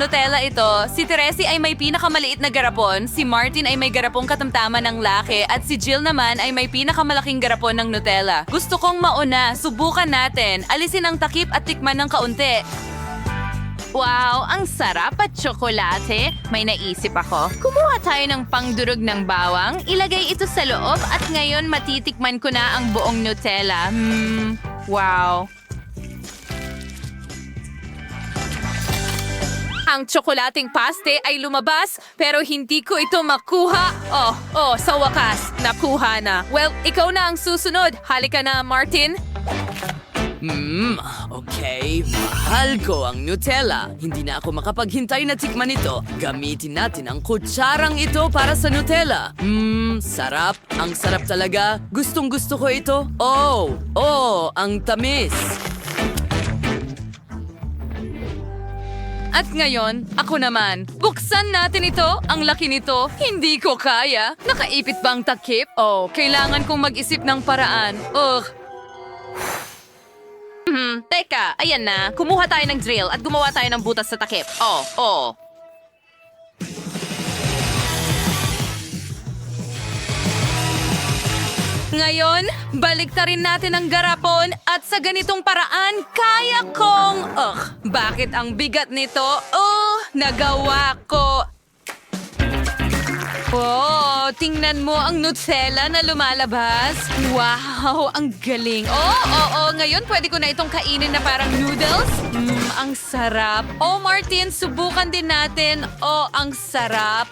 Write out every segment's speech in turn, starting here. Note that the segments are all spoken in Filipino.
Nutella ito. Si Teresy ay may pinakamaliit na garapon, si Martin ay may garapong katamtaman ng laki, at si Jill naman ay may pinakamalaking garapon ng Nutella. Gusto kong mauna, subukan natin. Alisin ang takip at tikman ng kaunti. Wow, ang sarap at tsokolate. May naisip ako. Kumuha tayo ng pangdurog ng bawang, ilagay ito sa loob at ngayon matitikman ko na ang buong Nutella. Wow. Ang tsokolating paste ay lumabas pero hindi ko ito makuha. Sa wakas, nakuha na. Well, ikaw na ang susunod. Halika na, Martin. Okay. Mahal ko ang Nutella. Hindi na ako makapaghintay na tikman ito. Gamitin natin ang kutsarang ito para sa Nutella. Sarap. Ang sarap talaga. Gustong gusto ko ito. Ang tamis. At ngayon, ako naman. Buksan natin ito. Ang laki nito. Hindi ko kaya. Nakaipit ba ang takip? Kailangan kong mag-isip ng paraan. Teka, ayan na. Kumuha tayo ng drill at gumawa tayo ng butas sa takip. Ngayon, baliktarin natin ang garapon at sa ganitong paraan, kaya kong... bakit ang bigat nito? Nagawa ko. Tingnan mo ang Nutella na lumalabas. Wow, ang galing. Ngayon pwede ko na itong kainin na parang noodles. Ang sarap. Martin, subukan din natin. Ang sarap.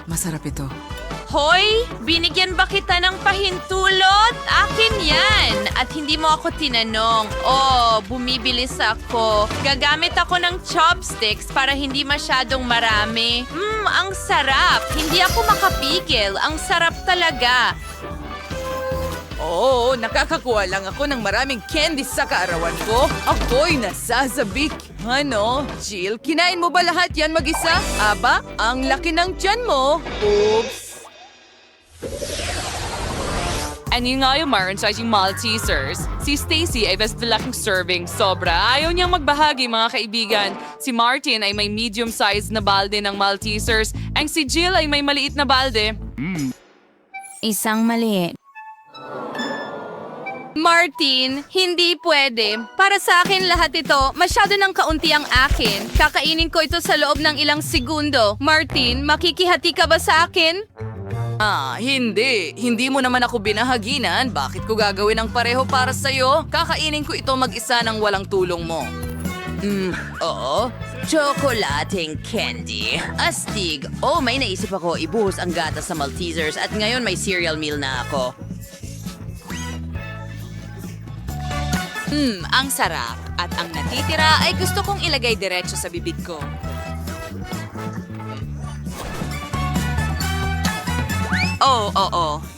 Masarap ito. Hoy! Binigyan ba kita ng pahintulot? Akin yan! At hindi mo ako tinanong. Bumibilis ako. Gagamit ako ng chopsticks para hindi masyadong marami. Ang sarap! Hindi ako makapigil. Ang sarap talaga. Nakakakuha lang ako ng maraming candy sa kaarawan ko. Ako'y nasasabik. Jill, kinain mo ba lahat yan mag-isa? Aba, ang laki ng tiyan mo. Oops. And yun nga yung maronsizing Maltesers. Si Stacy ay best laking serving. Sobra. Ayaw niyang magbahagi, mga kaibigan. Si Martin ay may medium-sized na balde ng Maltesers. Ang si Jill ay may maliit na balde. Isang maliit. Martin, hindi pwede. Para sa akin lahat ito, masyado ng kaunti ang akin. Kakainin ko ito sa loob ng ilang segundo. Martin, makikihati ka ba sa akin? Hindi. Hindi mo naman ako binahaginan. Bakit ko gagawin ang pareho para sa'yo? Kakainin ko ito mag-isa ng walang tulong mo. Chocolating candy. Astig. May naisip ako ibuhos ang gatas sa Maltesers at ngayon may cereal meal na ako. Ang sarap. At ang natitira ay gusto kong ilagay diretso sa bibig ko.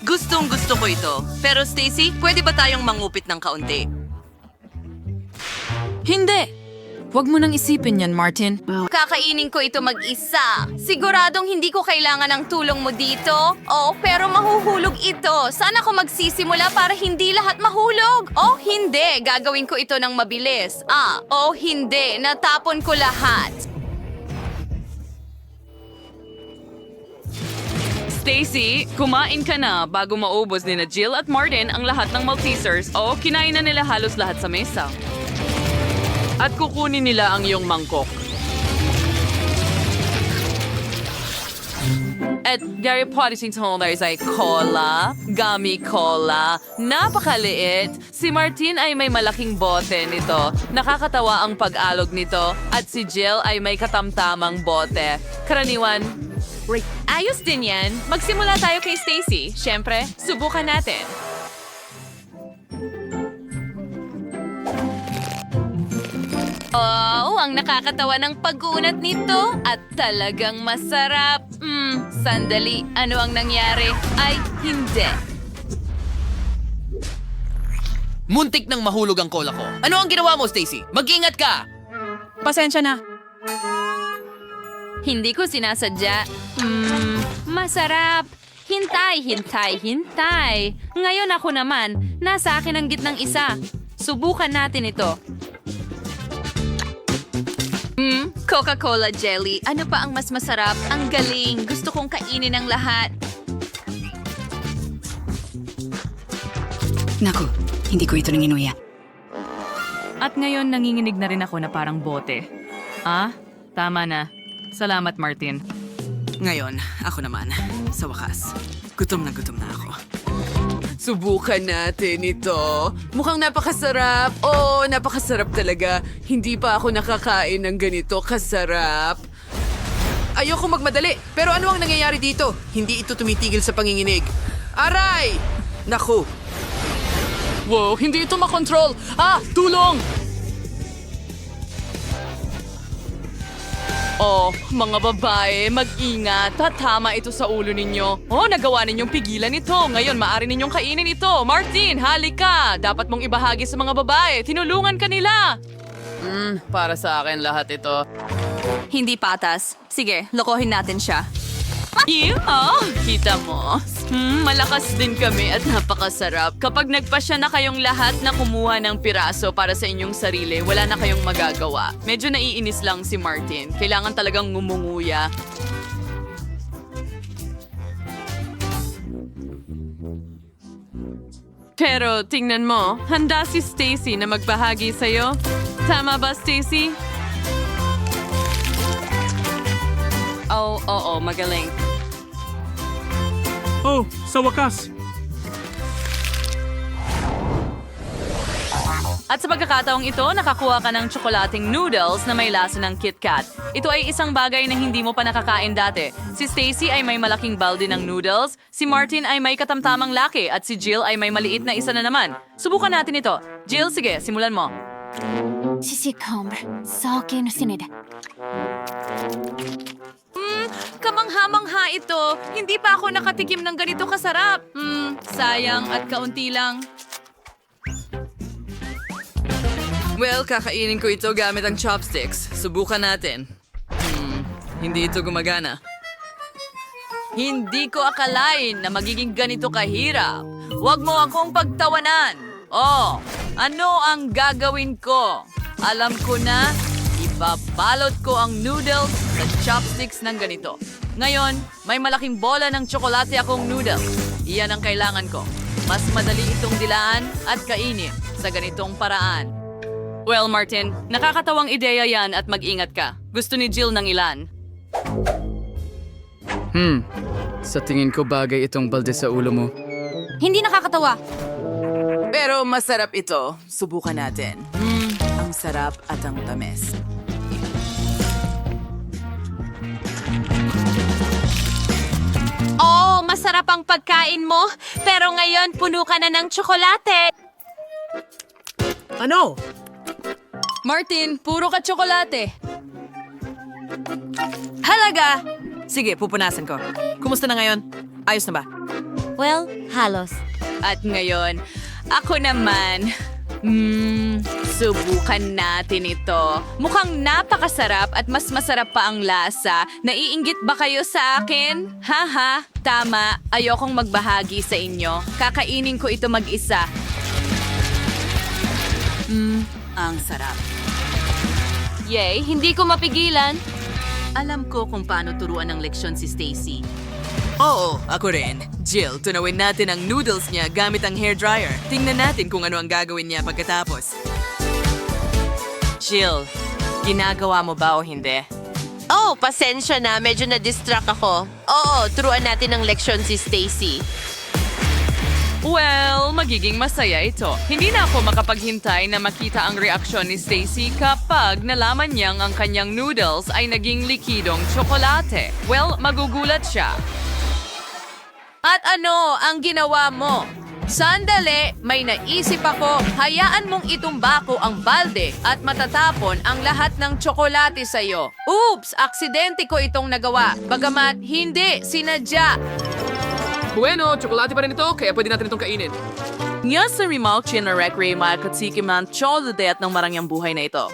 Gustong gusto ko ito. Pero Stacy, pwede ba tayong mangupit ng kaunti? Hindi! Huwag mo nang isipin yan, Martin. Kakainin ko ito mag-isa. Siguradong hindi ko kailangan ng tulong mo dito. Pero mahuhulog ito. Saan ako magsisimula para hindi lahat mahulog? Hindi. Gagawin ko ito ng mabilis. Hindi. Natapon ko lahat. Stacy, kumain ka na bago maubos ni na Jill at Martin ang lahat ng Maltesers. Kinain na nila halos lahat sa mesa. At kukunin nila ang iyong mangkok. At Gary Potting Holders ay cola, gummy cola, napakaliit. Si Martin ay may malaking bote nito. Nakakatawa ang pag-alog nito. At si Jill ay may katamtamang bote. Karaniwan, ayos din yan. Magsimula tayo kay Stacy. Siyempre, subukan natin. Ang nakakatawa ng pag-uunat nito at talagang masarap. Sandali, ano ang nangyari? Ay, hindi. Muntik nang mahulog ang cola ko. Ano ang ginawa mo, Stacy? Mag-ingat ka! Pasensya na. Hindi ko sinasadya. Masarap. Hintay. Ngayon ako naman, nasa akin ang gitnang isa. Subukan natin ito. Coca-Cola jelly. Ano pa ang mas masarap? Ang galing. Gusto kong kainin ang lahat. Naku, hindi ko ito nanginuya. At ngayon, nanginginig na rin ako na parang bote. Ah, tama na. Salamat, Martin. Ngayon, ako naman. Sa wakas, gutom na ako. Subukan natin ito. Mukhang napakasarap. Oo, napakasarap talaga. Hindi pa ako nakakain ng ganito kasarap. Ayoko magmadali, pero ano ang nangyayari dito? Hindi ito tumitigil sa panginginig. Aray! Naku, Wow, hindi ito makontrol. Tulong! Oh, mga babae, mag-ingat. Tatama ito sa ulo ninyo. Oh, nagawa ninyong pigilan ito. Ngayon, maaari ninyong kainin ito. Martin, halika. Dapat mong ibahagi sa mga babae. Tinulungan ka nila. Para sa akin lahat ito. Hindi patas. Sige, lokohin natin siya. Kita mo? Malakas din kami at napakasarap. Kapag nagpasya na kayong lahat na kumuha ng piraso para sa inyong sarili, wala na kayong magagawa. Medyo naiinis lang si Martin. Kailangan talagang ngumunguya. Pero tingnan mo, handa si Stacy na magbahagi sa'yo. Tama ba, Stacy? Oo, magaling. Oh, sa wakas! At sa pagkakataong ito, nakakuha ka ng tsokolating noodles na may lasa ng KitKat. Ito ay isang bagay na hindi mo pa nakakain dati. Si Stacy ay may malaking balde ng noodles, si Martin ay may katamtamang laki, at si Jill ay may maliit na isa na naman. Subukan natin ito. Jill, sige, simulan mo. Kamangha-mangha ito. Hindi pa ako nakatikim ng ganito kasarap. Sayang at kaunti lang. Well, kakainin ko ito gamit ang chopsticks. Subukan natin. Hindi ito gumagana. Hindi ko akalain na magiging ganito kahirap. Huwag mo akong pagtawanan. Oh, ano ang gagawin ko? Alam ko na, ibabalot ko ang noodles sa chopsticks ng ganito. Ngayon, may malaking bola ng tsokolate akong noodles. Iyan ang kailangan ko. Mas madali itong dilaan at kainin sa ganitong paraan. Well, Martin, nakakatawang ideya yan at mag-ingat ka. Gusto ni Jill ng ilan. Sa tingin ko bagay itong balde sa ulo mo. Hindi nakakatawa. Pero masarap ito. Subukan natin. Ang sarap at ang tamis. Oh, masarap ang pagkain mo. Pero ngayon, puno ka na ng tsokolate. ano? Martin, puro ka tsokolate. Halaga! Sige, pupunasan ko. Kumusta na ngayon? Ayos na ba? Well, halos. At ngayon, ako naman. Subukan natin ito. Mukhang napakasarap at mas masarap pa ang lasa. Naiinggit ba kayo sa akin? Haha, tama. Ayokong magbahagi sa inyo. Kakainin ko ito mag-isa. Ang sarap. Yay, hindi ko mapigilan. Alam ko kung paano turuan ng leksyon si Stacy. Oo, ako rin. Jill, tunawin natin ang noodles niya gamit ang hairdryer. Tingnan natin kung ano ang gagawin niya pagkatapos. Jill, ginagawa mo ba o hindi? Oh, pasensya na. Medyo na-distract ako. Oo, turuan natin ng leksyon si Stacy. Well, magiging masaya ito. Hindi na ako makapaghintay na makita ang reaksyon ni Stacy kapag nalaman niyang ang kanyang noodles ay naging likidong tsokolate. Well, magugulat siya. At ano ang ginawa mo? Sandali, may naisip ako. Hayaan mong itumba ko ang balde at matatapon ang lahat ng tsokolate sa'yo. Oops! Aksidente ko itong nagawa. Bagamat hindi sinadya. Bueno, tsokolate pa rin ito, kaya pwede natin itong kainin. Nga sa Rimalchi na Recre, makatsikim ng tsolode at ng marangyang buhay na ito.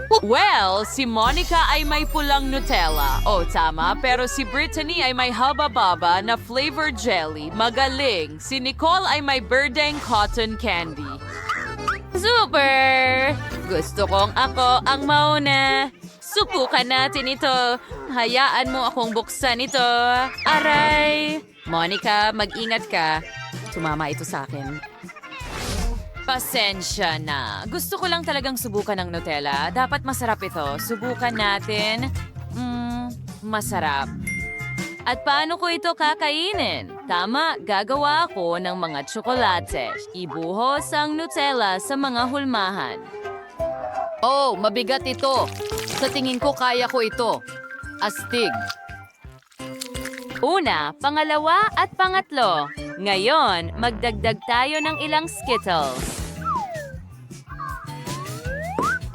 Well, si Monica ay may pulang Nutella. Oh, tama. Pero si Brittany ay may haba-baba na flavored jelly. Magaling. Si Nicole ay may birdeng cotton candy. Super! Gusto kong ako ang mauna. Subukan natin ito. Hayaan mo akong buksan ito. Aray! Monica, mag-ingat ka. Tumama ito sa akin. Pasensya na. Gusto ko lang talagang subukan ng Nutella. Dapat masarap ito. Subukan natin. Masarap. At paano ko ito kakainin? Tama, gagawa ako ng mga tsokolate. Ibuhos ang Nutella sa mga hulmahan. Oh, mabigat ito. Sa tingin ko kaya ko ito. Astig. Una, pangalawa at pangatlo. Ngayon, magdagdag tayo ng ilang Skittles.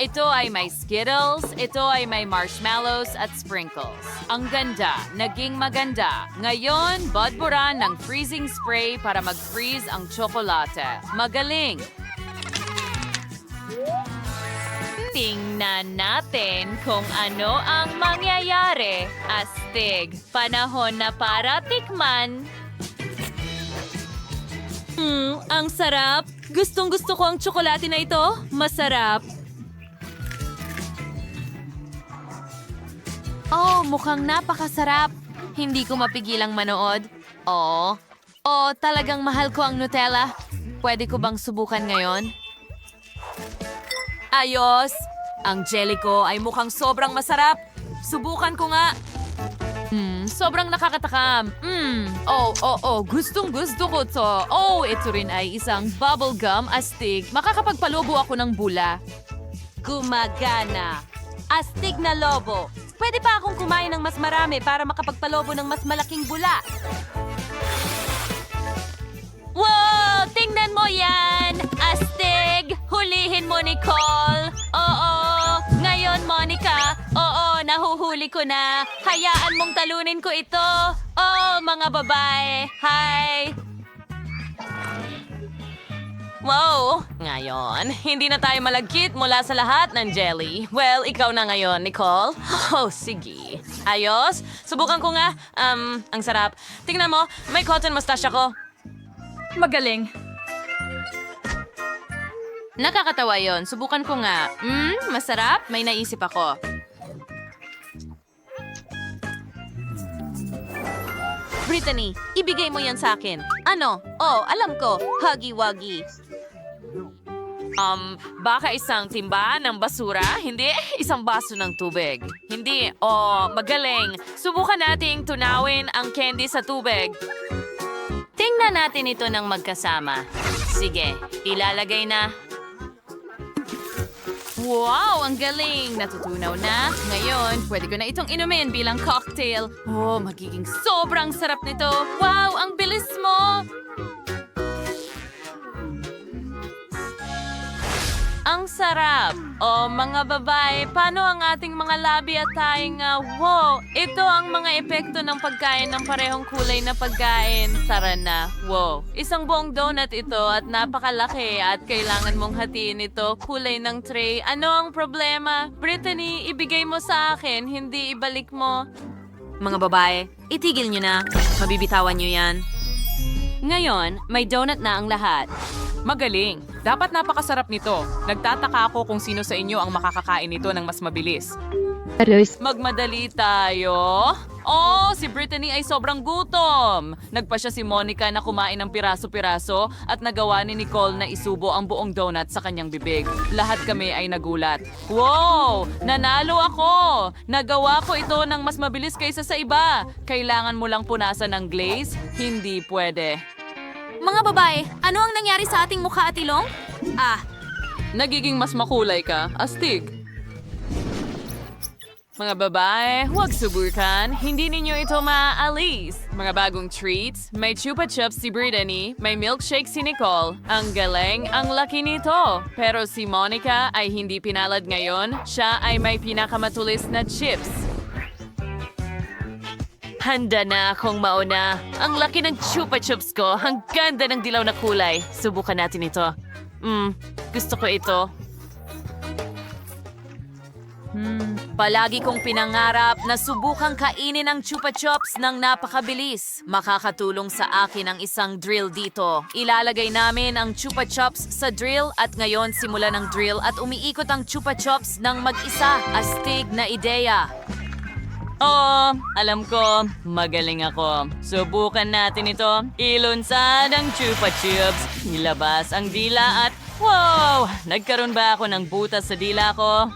Ito ay may Skittles, ito ay may marshmallows at sprinkles. Ang ganda, naging maganda. Ngayon, budburan ng freezing spray para mag-freeze ang tsokolate. Magaling! Tingnan natin kung ano ang mangyayari. Astig, panahon na para tikman. Ang sarap. Gustong-gusto ko ang tsokolate na ito. Masarap. Oh, mukhang napakasarap. Hindi ko mapigilang manood. Oh, talagang mahal ko ang Nutella. Pwede ko bang subukan ngayon? Ayos! Ang jelly ko ay mukhang sobrang masarap. Subukan ko nga. Sobrang nakakatakam. Gustong-gusto ko to. Oh, ito rin ay isang bubblegum astig. Makakapagpalobo ako ng bula. Gumagana. Astig na lobo. Pwede pa akong kumain ng mas marami para makapagpalobo ng mas malaking bula. Wow! Tingnan mo yan! Astig! Hulihin mo, Nicole! Oo! Ngayon, Monica! Oo, nahuhuli ko na! Hayaan mong talunin ko ito! Oh, mga babae! Hi! Wow! Ngayon, hindi na tayo malagkit mula sa lahat ng jelly. Well, ikaw na ngayon, Nicole. Oh, sige. Ayos. Subukan ko nga. Ang sarap. Tingnan mo, may cotton mustache ako. Magaling. Nakakatawa yon. Subukan ko nga. Masarap? May naisip ako. Brittany, ibigay mo yan sa akin. Ano? Oh, alam ko. Huggy-wuggy. Baka isang timba ng basura? Hindi, isang baso ng tubig. Hindi, magaling. Subukan nating tunawin ang candy sa tubig. Tingnan natin ito ng magkasama. Sige, ilalagay na. Wow, ang galing! Natutunaw na. Ngayon, pwede ko na itong inumin bilang cocktail. Oh, magiging sobrang sarap nito. Wow, ang bilis mo! Ang sarap! Oh, mga babae, paano ang ating mga labi at taing wow! Ito ang mga epekto ng pagkain ng parehong kulay na pagkain. Tara na, wow! Isang buong donut ito at napakalaki at kailangan mong hatiin ito kulay ng tray. Ano ang problema? Brittany, ibigay mo sa akin, hindi ibalik mo. Mga babae, itigil nyo na. Mabibitawan nyo yan. Ngayon, may donut na ang lahat. Magaling! Dapat napakasarap nito. Nagtataka ako kung sino sa inyo ang makakakain nito ng mas mabilis. Magmadali tayo. Oh, si Brittany ay sobrang gutom. Nagpa siya si Monica na kumain ng piraso-piraso at nagawa ni Nicole na isubo ang buong donut sa kanyang bibig. Lahat kami ay nagulat. Wow! Nanalo ako! Nagawa ko ito ng mas mabilis kaysa sa iba. Kailangan mo lang punasan ng glaze? Hindi pwede. Mga babae, ano ang nangyari sa ating mukha at ilong? Nagiging mas makulay ka. Astig. Mga babae, huwag subukan. Hindi ninyo ito maaalis. Mga bagong treats, may chupa chups si Brittany, may milkshake si Nicole. Ang galing, ang laki nito. Pero si Monica ay hindi pinalad ngayon. Siya ay may pinakamatulis na chips. Handa na akong mauna. Ang laki ng chupa chups ko. Ang ganda ng dilaw na kulay. Subukan natin ito. Gusto ko ito. Palagi kong pinangarap na subukang kainin ang Chupa Chups ng napakabilis. Makakatulong sa akin ang isang drill dito. Ilalagay namin ang Chupa Chups sa drill at ngayon simula ng drill at umiikot ang Chupa Chups ng mag-isa. Astig na ideya. Oo, alam ko, magaling ako. Subukan natin ito. Ilunsad ang Chupa Chups. Ilabas ang dila at wow! Nagkaroon ba ako ng butas sa dila ko?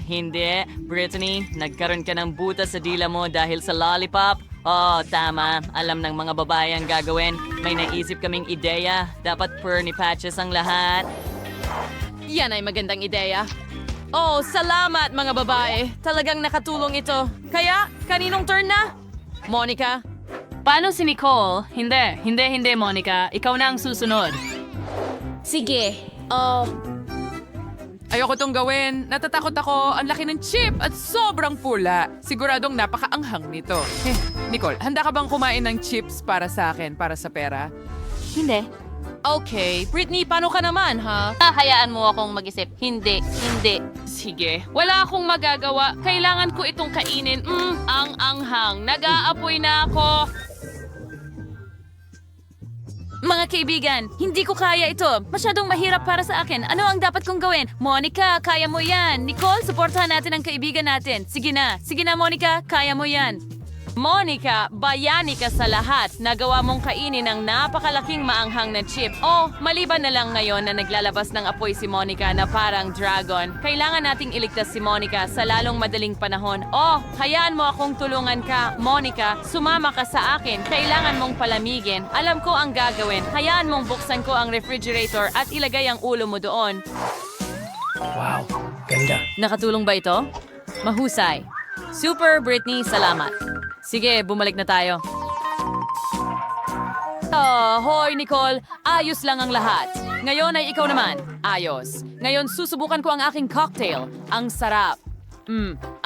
Hindi. Brittany, nagkaroon ka ng butas sa dila mo dahil sa lollipop? Oh, tama. Alam ng mga babae ang gagawin. May naisip kaming ideya. Dapat perny patches ang lahat. Yan ay magandang ideya. Oh, salamat mga babae. Talagang nakatulong ito. Kaya, kaninong turn na? Monica? Paano si Nicole? Hindi, Monica. Ikaw na ang susunod. Sige. Ayoko tong gawin. Natatakot ako. Ang laki ng chip at sobrang pula. Siguradong napakaanghang nito. Nicole, handa ka bang kumain ng chips para sa akin, para sa pera? Hindi. Okay, Britney, paano ka naman, ha? Hayaan mo akong mag-isip. Hindi. Sige, wala akong magagawa. Kailangan ko itong kainin. Ang anghang. Nag-aapoy na ako. Mga kaibigan, hindi ko kaya ito. Masyadong mahirap para sa akin. Ano ang dapat kong gawin? Monica, kaya mo yan. Nicole, suportahan natin ang kaibigan natin. Sige na, Monica, kaya mo yan. Monica, bayani ka sa lahat. Nagawa mong kainin ang napakalaking maanghang na chip. Oh, maliban na lang ngayon na naglalabas ng apoy si Monica na parang dragon. Kailangan nating iligtas si Monica sa lalong madaling panahon. Oh, hayaan mo akong tulungan ka. Monica, sumama ka sa akin. Kailangan mong palamigin. Alam ko ang gagawin. Hayaan mong buksan ko ang refrigerator at ilagay ang ulo mo doon. Wow, ganda. Nakatulong ba ito? Mahusay. Super, Britney, salamat. Sige, bumalik na tayo. Hoy, Nicole. Ayos lang ang lahat. Ngayon ay ikaw naman. Ayos. Ngayon susubukan ko ang aking cocktail. Ang sarap.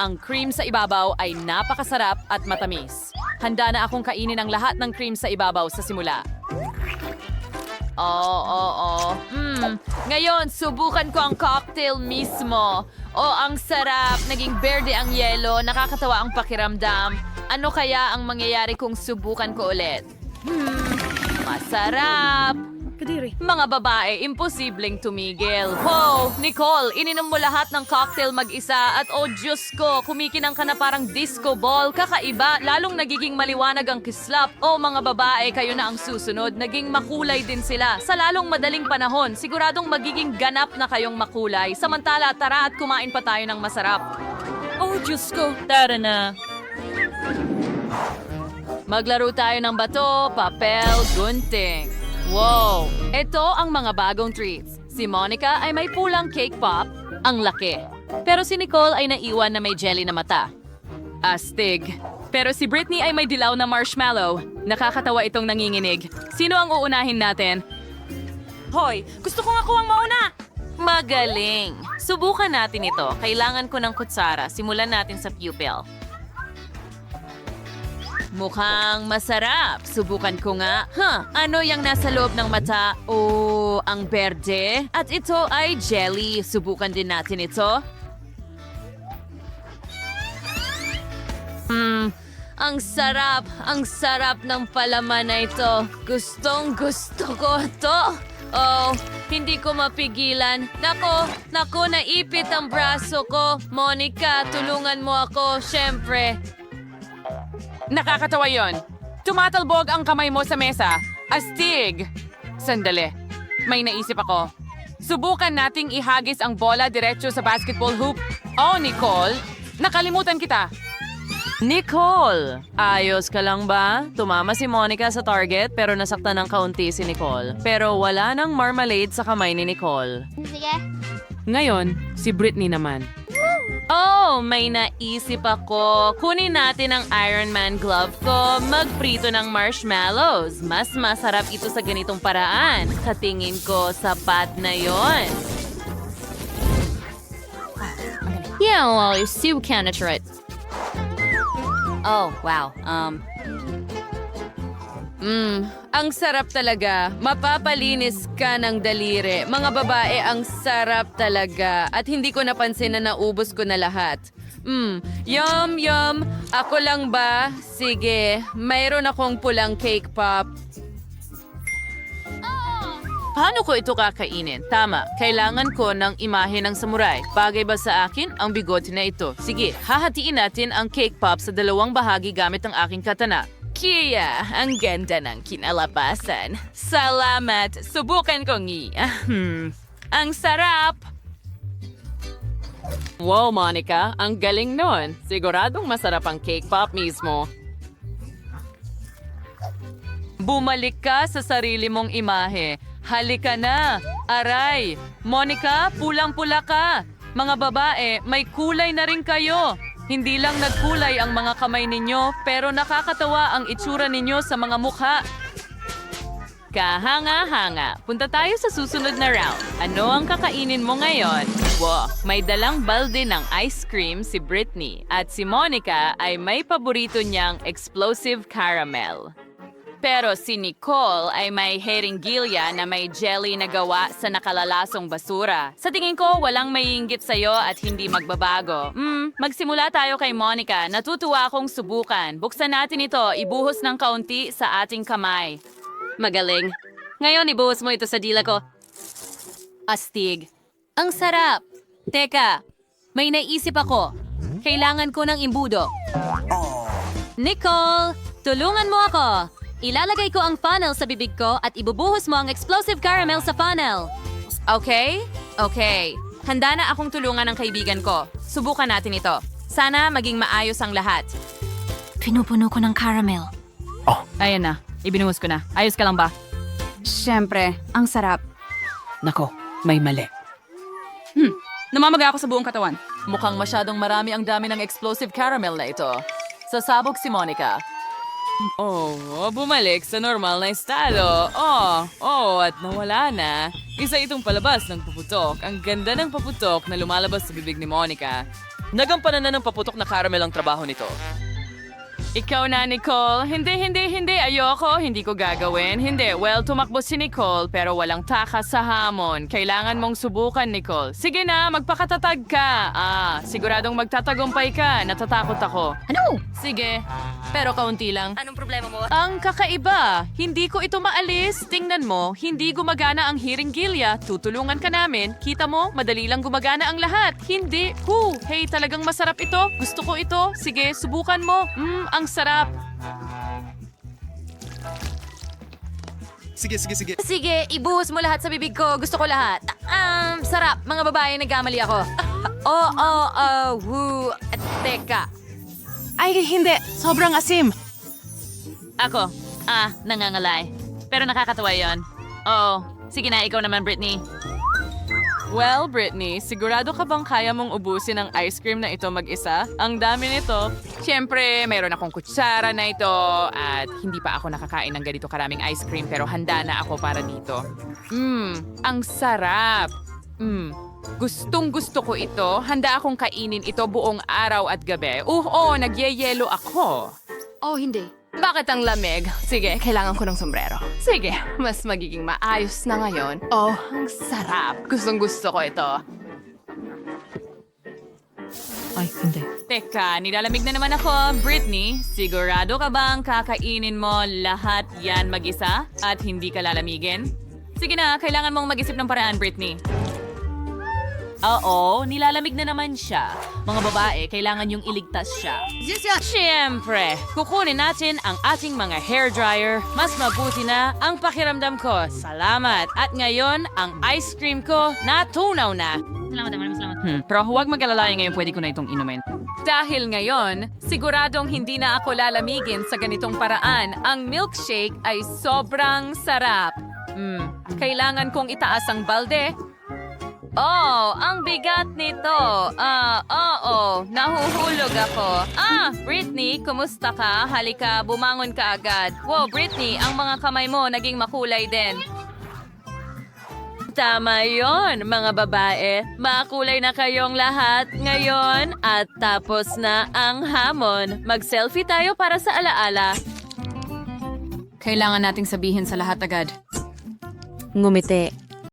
Ang cream sa ibabaw ay napakasarap at matamis. Handa na akong kainin ang lahat ng cream sa ibabaw sa simula. Ngayon, subukan ko ang cocktail mismo. Ang sarap. Naging berde ang yelo. Nakakatawa ang pakiramdam. Ano kaya ang mangyayari kung subukan ko ulit? Masarap. Mga babae, imposibleng tumigil. Wow! Nicole, ininom mo lahat ng cocktail mag-isa at Diyos ko, kumikinang ka na parang disco ball. Kakaiba, lalong nagiging maliwanag ang kislap. Mga babae, kayo na ang susunod. Naging makulay din sila. Sa lalong madaling panahon, siguradong magiging ganap na kayong makulay. Samantala, tara at kumain pa tayo ng masarap. Diyos ko. Tara na. Maglaro tayo ng bato, papel, gunting. Wow! Ito ang mga bagong treats. Si Monica ay may pulang cake pop, ang laki. Pero si Nicole ay naiwan na may jelly na mata. Astig. Pero si Britney ay may dilaw na marshmallow. Nakakatawa itong nanginginig. Sino ang uunahin natin? Hoy, gusto ko nga kuwang mauna! Magaling! Subukan natin ito. Kailangan ko ng kutsara. Simulan natin sa pupil. Mukhang masarap. Subukan ko nga. Ano yung nasa loob ng mata? Ang berde. At ito ay jelly. Subukan din natin ito. Ang sarap. Ang sarap ng palaman na ito. Gustong gusto ko ito. Hindi ko mapigilan. Nako, naipit ang braso ko. Monica, tulungan mo ako, syempre. Nakakatawa yon. Tumatalbog ang kamay mo sa mesa. Astig! Sandali. May naisip ako. Subukan nating ihagis ang bola diretso sa basketball hoop. Nicole! Nakalimutan kita. Nicole! Ayos ka lang ba? Tumama si Monica sa target pero nasaktan ng kaunti si Nicole. Pero wala nang marmalade sa kamay ni Nicole. Sige. Ngayon, si Britney naman. May naisip ako. Kunin natin ang Iron Man glove ko. Magprito ng marshmallows. Mas masarap ito sa ganitong paraan. Sa tingin ko, sapat na yon. Yeah, well, you still can't try it. Wow. Ang sarap talaga. Mapapalinis ka ng daliri. Mga babae, ang sarap talaga. At hindi ko napansin na naubos ko na lahat. Yum, yum. Ako lang ba? Sige, mayroon akong pulang cake pop. Paano ko ito kakainin? Tama, kailangan ko ng imahe ng samurai. Bagay ba sa akin ang bigote na ito? Sige, hahatiin natin ang cake pop sa dalawang bahagi gamit ang aking katana. Kia, ang ganda ng kinalabasan. Salamat. Subukan ko Ang sarap. Wow, Monica, ang galing nun. Siguradong masarap ang cake pop mismo. Bumalik ka sa sarili mong imahe. Halika na! Aray! Monica, pulang-pula ka! Mga babae, may kulay na rin kayo! Hindi lang nagkulay ang mga kamay ninyo, pero nakakatawa ang itsura ninyo sa mga mukha. Kahanga-hanga. Punta tayo sa susunod na round. Ano ang kakainin mo ngayon? Wow, may dalang balde ng ice cream si Britney at si Monica ay may paborito niyang explosive caramel. Pero si Nicole ay may heringgilya na may jelly na gawa sa nakalalasong basura. Sa tingin ko, walang maiinggit sa'yo at hindi magbabago. Magsimula tayo kay Monica. Natutuwa akong subukan. Buksan natin ito, ibuhos ng kaunti sa ating kamay. Magaling. Ngayon, ibuhos mo ito sa dila ko. Astig. Ang sarap. Teka, may naisip ako. Kailangan ko ng imbudo. Nicole, tulungan mo ako. Ilalagay ko ang funnel sa bibig ko at ibubuhos mo ang explosive caramel sa funnel. Okay? Okay. Handa na akong tulungan ng kaibigan ko. Subukan natin ito. Sana maging maayos ang lahat. Pinupuno ko ng caramel. Ayan na. Ibinuhos ko na. Ayos ka lang ba? Siyempre, ang sarap. Nako, may mali. Namamaga ako sa buong katawan. Mukhang masyadong marami ang dami ng explosive caramel na ito. Sasabog si Monica. Bumalik sa normal na estado. At nawala na. Isa itong palabas ng paputok. Ang ganda ng paputok na lumalabas sa bibig ni Monica. Nagampanan na ng paputok na caramel ang trabaho nito. Ikaw na, Nicole. Hindi. Ayoko. Hindi ko gagawin. Hindi. Well, tumakbo si Nicole pero walang takas sa hamon. Kailangan mong subukan, Nicole. Sige na, magpakatatag ka. Siguradong magtatagumpay ka. Natatakot ako. Ano? Sige, pero kaunti lang. Anong problema mo? Ang kakaiba, hindi ko ito maalis. Tingnan mo, hindi gumagana ang hiringgilya. Tutulungan ka namin. Kita mo, madali lang gumagana ang lahat. Hindi. Hey, talagang masarap ito. Gusto ko ito. Sige, subukan mo. Ang sarap. Sige, ibuhos mo lahat sa bibig ko. Gusto ko lahat. Sarap. Mga babae, nagkamali ako. Teka. Ay, hindi. Sobrang asim. Ako, nangangalay. Pero nakakatawa yon. Oo. Sige na, ikaw naman, Britney. Well, Britney, sigurado ka bang kaya mong ubusin ang ice cream na ito mag-isa? Ang dami nito. Siyempre, mayroon akong kutsara na ito at hindi pa ako nakakain ng ganito karaming ice cream pero handa na ako para dito. Ang sarap. Gustong gusto ko ito. Handa akong kainin ito buong araw at gabi. Nagyeyelo ako. Hindi. Bakit ang lamig? Sige, kailangan ko ng sombrero. Sige, mas magiging maayos na ngayon. Ang sarap. Gustong gusto ko ito. Ay, hindi. Teka, nilalamig na naman ako. Britney, sigurado ka bang kakainin mo lahat yan mag-isa at hindi ka lalamigin? Sige na, kailangan mong mag-isip ng paraan, Britney. Oo, nilalamig na naman siya. Mga babae, kailangan yung iligtas siya. Siyempre, kukunin natin ang ating mga hairdryer. Mas mabuti na ang pakiramdam ko. Salamat. At ngayon, ang ice cream ko natunaw na. Salamat. Pero huwag mag-alala, ngayon pwede ko na itong inumin. Dahil ngayon, siguradong hindi na ako lalamigin sa ganitong paraan. Ang milkshake ay sobrang sarap. Kailangan kong itaas ang balde. Ang bigat nito. Nahuhulog ako. Britney, kumusta ka? Halika, bumangon ka agad. Wow, Britney, ang mga kamay mo naging makulay din. Tama yon, mga babae. Makulay na kayong lahat ngayon at tapos na ang hamon. Mag-selfie tayo para sa alaala. Kailangan nating sabihin sa lahat agad. Ngumiti.